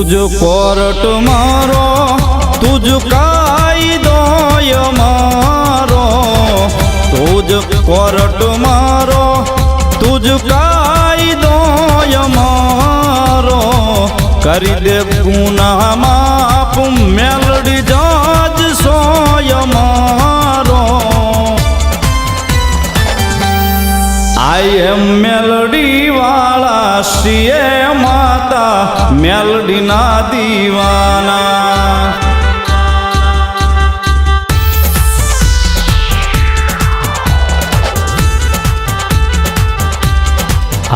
तुझ कोर्ट मारो तुझ कायदो मारो, तुझ कोर्ट मारो तुझ कायदो मारो, करी दे गुनाह माफ मेलडी जज सोय मारो। आई एम मेलडी वाला सीए माता मेलडी ना दीवाना।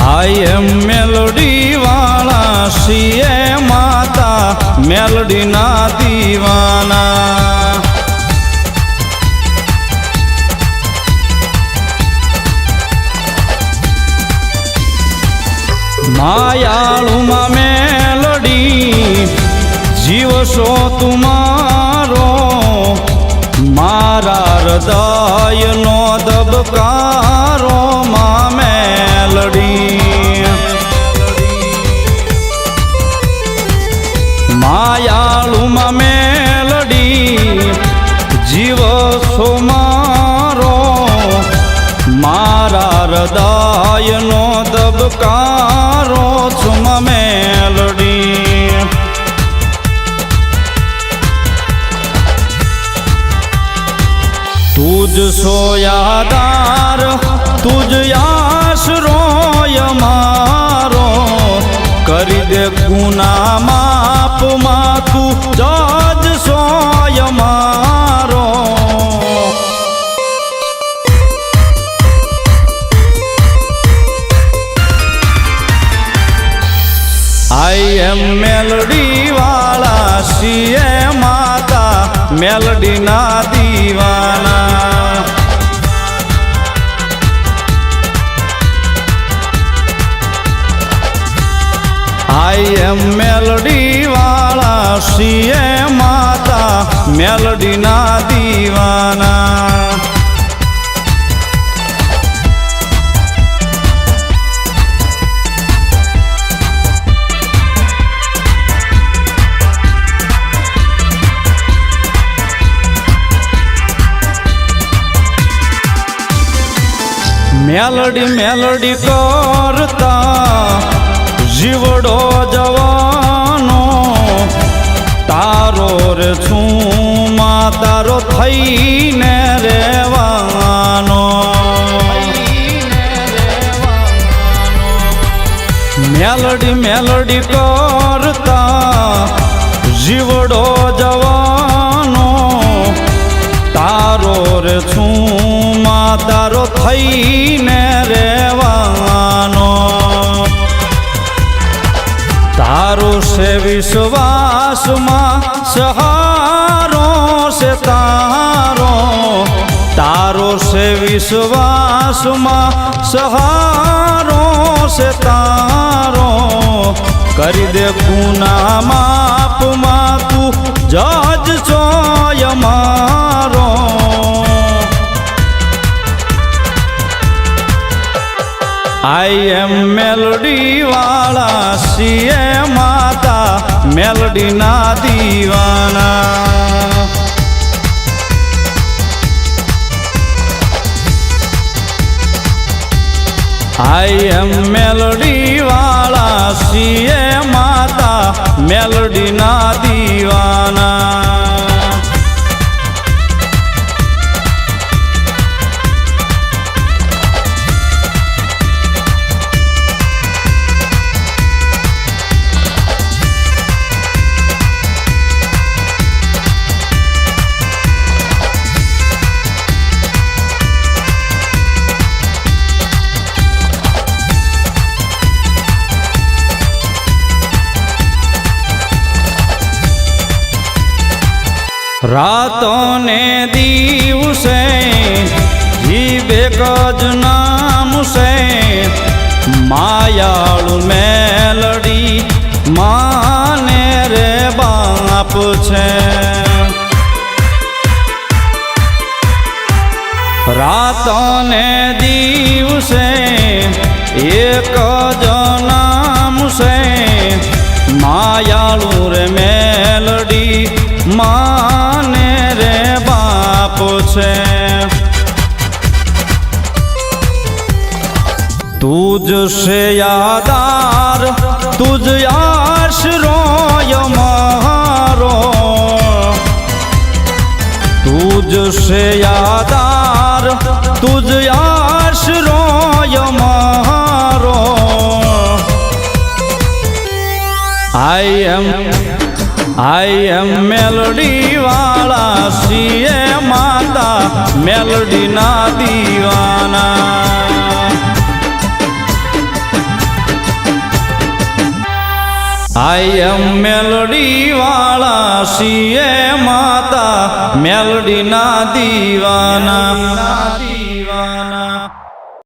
आई एम मेलडी वाला सीए माता मेलडी ना दीवाना। मायाळू मां मेलडी जीव सो तुम्हारो, मारा हृदय नो दबकारो मां मेलडी। मायाळू मां मेलडी जीव सो मारो, मारा हृदय नो दबकारो छुम मेलडी। तुझ सोयादार तुझ आश्रोय मारो, करी दे गुनाह माफ मा तू जज सोय मारो। आई एम मेलडी वाला सीए माता मेलडी ना दीवाना। आई एम मेलडी वाला सीए माता मेलडी ना दीवाना। मेलडी मेलडी करता जीवड़ो जवानो, तारो रे छूमा तारो थईने रेवानो। मेलडी मेलडी करता जीवड़ो जवानो, तारो रे छूमा तारो थईने रेवानो। तारो से विश्वास मां सहारो से तारो, तारो से विश्वास मां सहारो से तारो, करी दे गुनाह माफ मा तू जज सोय मारो। आई एम मेलडी वाला सीए माता मेलडी ना दीवाना। आई एम मेलडी वाला सीए माता मेलडी ना दीवाना। रातों ने दिवसे जीवे गज नाम से, मायाळू मेलडी माने रे बाप छे। रातों ने दिवसे एक ज नाम से, માયાળું રે મેલડી માને રે બાપ છે તુજ સે યાદાર તુજ આશરો મારો તુજ સે યાદાર તુજ આશરો મારો I am મેલડી વાળા છીએ માતા મેલડી ના દીવાના I am મેલડી વાળા છીએ માતા મેલડી ના દીવાના